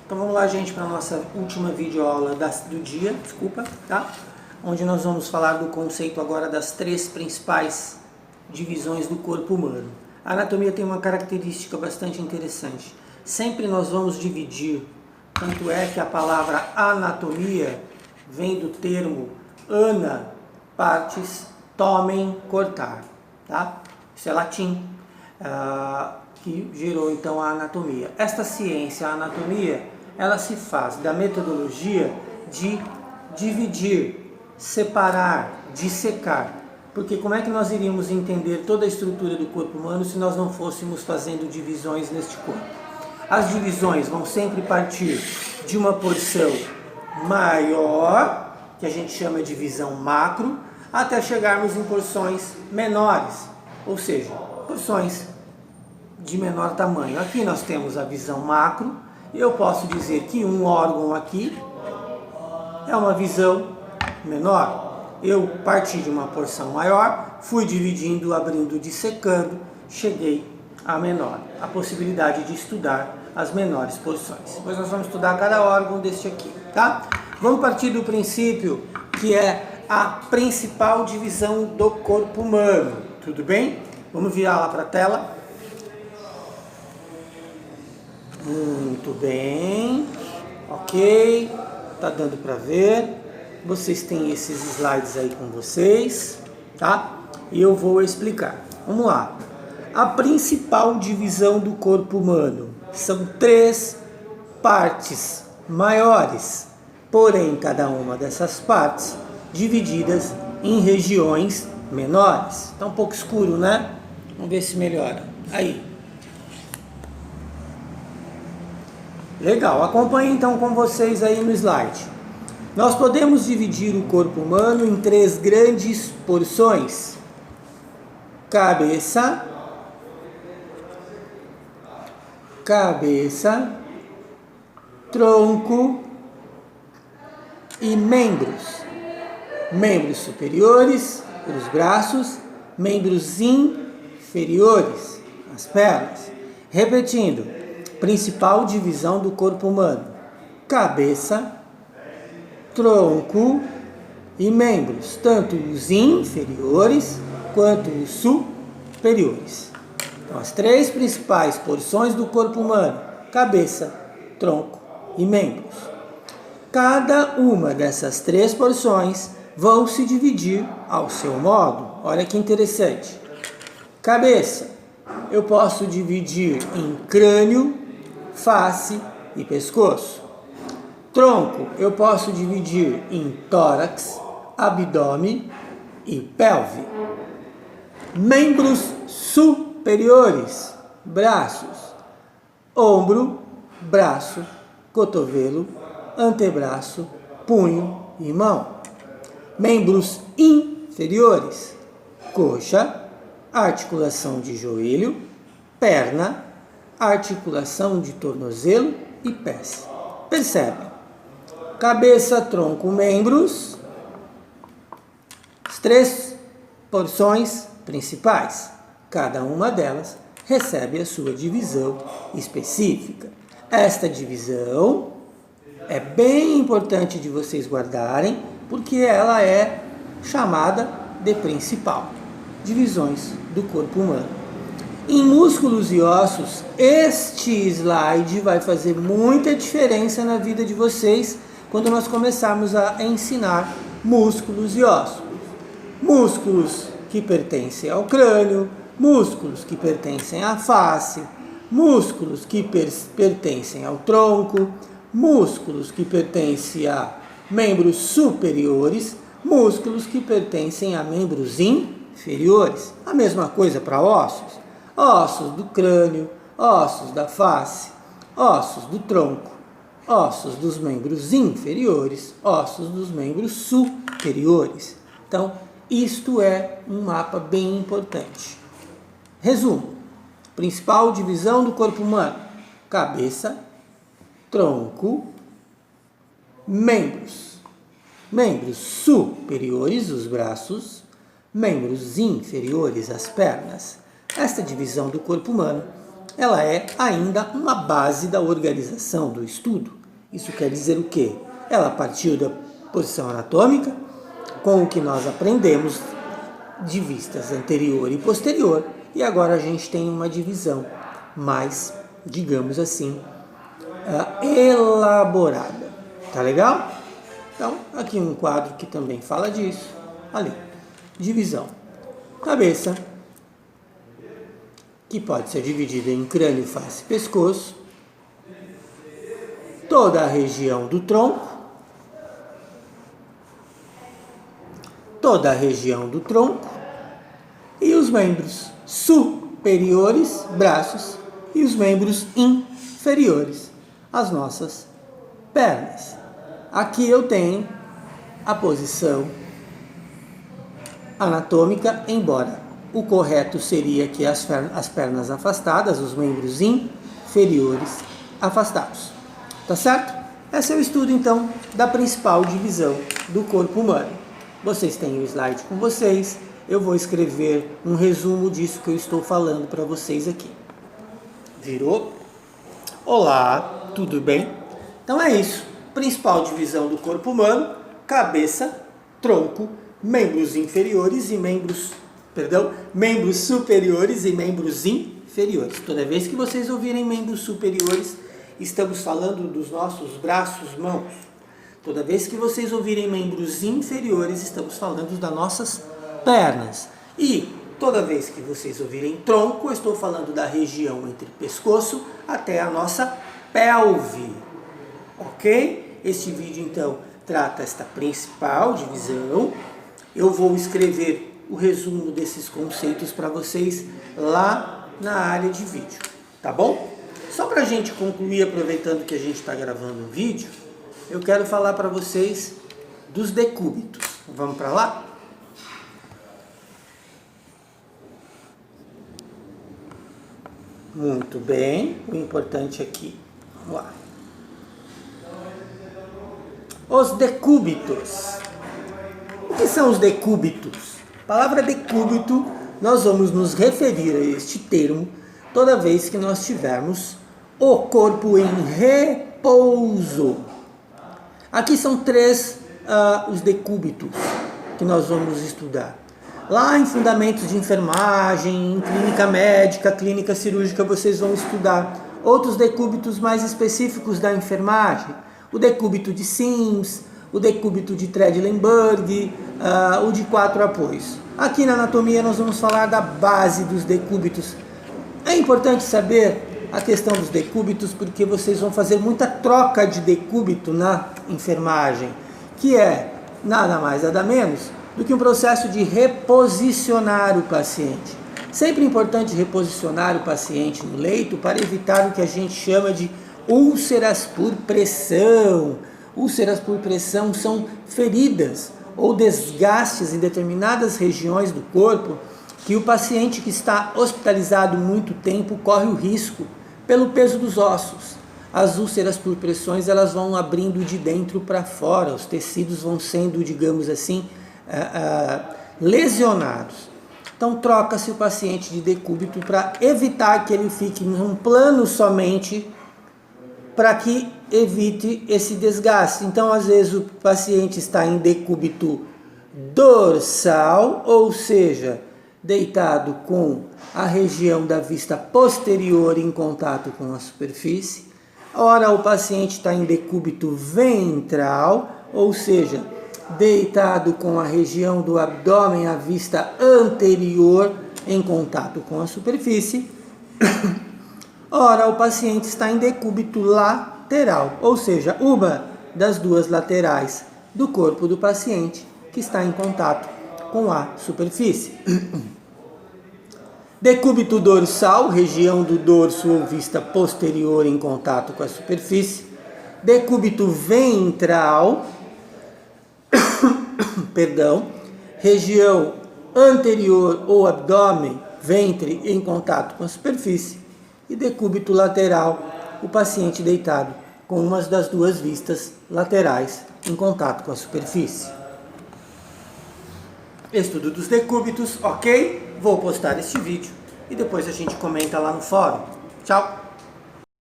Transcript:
Então vamos lá, gente, para a nossa última videoaula do dia, tá? Onde nós vamos falar do conceito agora das 3 principais divisões do corpo humano. A anatomia tem uma característica bastante interessante. Sempre nós vamos dividir, tanto é que a palavra anatomia vem do termo ana, partes, tomem, cortar, tá? Isso é latim, que gerou então a anatomia. Esta ciência, a anatomia, ela se faz da metodologia de dividir, separar, dissecar. Porque como é que nós iríamos entender toda a estrutura do corpo humano se nós não fôssemos fazendo divisões neste corpo? As divisões vão sempre partir de uma porção maior, que a gente chama de divisão macro, até chegarmos em porções menores, ou seja, porções de menor tamanho. Aqui nós temos a visão macro, e eu posso dizer que um órgão aqui é uma visão menor. Eu parti de uma porção maior, fui dividindo, abrindo, dissecando, cheguei à menor. A possibilidade de estudar as menores porções. Depois nós vamos estudar cada órgão deste aqui, tá? Vamos partir do princípio que é a principal divisão do corpo humano, tudo bem? Vamos virar lá para a tela. Muito bem, ok, tá dando para ver. Vocês têm esses slides aí com vocês, tá? E eu vou explicar. Vamos lá. A principal divisão do corpo humano são 3 partes maiores, porém cada uma dessas partes divididas em regiões menores. Tá um pouco escuro, né? Vamos ver se melhora. Aí. Legal, acompanhe então com vocês aí no slide. Nós podemos dividir o corpo humano em 3 grandes porções: cabeça, tronco e membros. Membros superiores, os braços, membros inferiores, as pernas. Repetindo, principal divisão do corpo humano: cabeça, tronco e membros, tanto os inferiores quanto os superiores. Então, as 3 principais porções do corpo humano: cabeça, tronco e membros. Cada uma dessas 3 porções vão se dividir ao seu modo. Olha que interessante. Cabeça, eu posso dividir em crânio, face e pescoço. Tronco, eu posso dividir em tórax, abdômen e pelve. Membros superiores: braços, ombro, braço, cotovelo, antebraço, punho e mão. Membros inferiores: coxa, articulação de joelho, perna, articulação de tornozelo e pés. Percebe? Cabeça, tronco, membros, as 3 porções principais. Cada uma delas recebe a sua divisão específica. Esta divisão é bem importante de vocês guardarem, porque ela é chamada de principal. Divisões do corpo humano. Em músculos e ossos, este slide vai fazer muita diferença na vida de vocês quando nós começarmos a ensinar músculos e ossos. Músculos que pertencem ao crânio, músculos que pertencem à face, músculos que pertencem ao tronco, músculos que pertencem a membros superiores, músculos que pertencem a membros inferiores. A mesma coisa para ossos. Ossos do crânio, ossos da face, ossos do tronco, ossos dos membros inferiores, ossos dos membros superiores. Então, isto é um mapa bem importante. Resumo: principal divisão do corpo humano: cabeça, tronco, membros. Membros superiores, os braços, membros inferiores, as pernas. Esta divisão do corpo humano ela é ainda uma base da organização do estudo. Isso quer dizer o quê? Ela partiu da posição anatômica, com o que nós aprendemos de vistas anterior e posterior, e agora a gente tem uma divisão mais, digamos assim, elaborada. Tá legal? Então, aqui um quadro que também fala disso. Ali, divisão. Cabeça, que pode ser dividida em crânio, face e pescoço. Toda a região do tronco. Toda a região do tronco. E os membros superiores, braços, e os membros inferiores, as nossas pernas. Aqui eu tenho a posição anatômica, embora o correto seria que as pernas afastadas, os membros inferiores afastados. Tá certo? Esse é o estudo, então, da principal divisão do corpo humano. Vocês têm o slide com vocês. Eu vou escrever um resumo disso que eu estou falando para vocês aqui. Virou? Olá, tudo bem? Então é isso. Principal divisão do corpo humano: cabeça, tronco, membros inferiores e membros superiores e membros inferiores. Toda vez que vocês ouvirem membros superiores, estamos falando dos nossos braços, mãos. Toda vez que vocês ouvirem membros inferiores, estamos falando das nossas pernas. E toda vez que vocês ouvirem tronco, eu estou falando da região entre pescoço até a nossa pelve. Ok? Este vídeo, então, trata esta principal divisão. Eu vou escrever o resumo desses conceitos para vocês lá na área de vídeo. Tá bom? Só para a gente concluir, aproveitando que a gente está gravando um vídeo, eu quero falar para vocês dos decúbitos. Vamos para lá? Muito bem, o importante aqui. Vamos lá. Os decúbitos. O que são os decúbitos? A palavra decúbito, nós vamos nos referir a este termo toda vez que nós tivermos o corpo em repouso. Aqui são três os decúbitos que nós vamos estudar. Lá em fundamentos de enfermagem, em clínica médica, clínica cirúrgica, vocês vão estudar outros decúbitos mais específicos da enfermagem. O decúbito de Sims, o decúbito de Tredelenburg, o de 4 apoios. Aqui na anatomia nós vamos falar da base dos decúbitos. É importante saber a questão dos decúbitos porque vocês vão fazer muita troca de decúbito na enfermagem, que é nada mais nada menos do que um processo de reposicionar o paciente. Sempre importante reposicionar o paciente no leito para evitar o que a gente chama de úlceras por pressão. Úlceras por pressão são feridas ou desgastes em determinadas regiões do corpo que o paciente que está hospitalizado muito tempo corre o risco pelo peso dos ossos. As úlceras por pressões, elas vão abrindo de dentro para fora, os tecidos vão sendo, digamos assim, lesionados. Então troca-se o paciente de decúbito para evitar que ele fique num plano somente, para que evite esse desgaste. Então, às vezes, o paciente está em decúbito dorsal, ou seja, deitado com a região da vista posterior em contato com a superfície. Ora, o paciente está em decúbito ventral, ou seja, deitado com a região do abdômen, a vista anterior em contato com a superfície. Ora, o paciente está em decúbito lateral, ou seja, uma das duas laterais do corpo do paciente que está em contato com a superfície. Decúbito dorsal, região do dorso ou vista posterior em contato com a superfície. Decúbito ventral, região anterior ou abdômen, ventre em contato com a superfície. E decúbito lateral, o paciente deitado com uma das duas vistas laterais em contato com a superfície. Estudo dos decúbitos, ok? Vou postar este vídeo e depois a gente comenta lá no fórum. Tchau!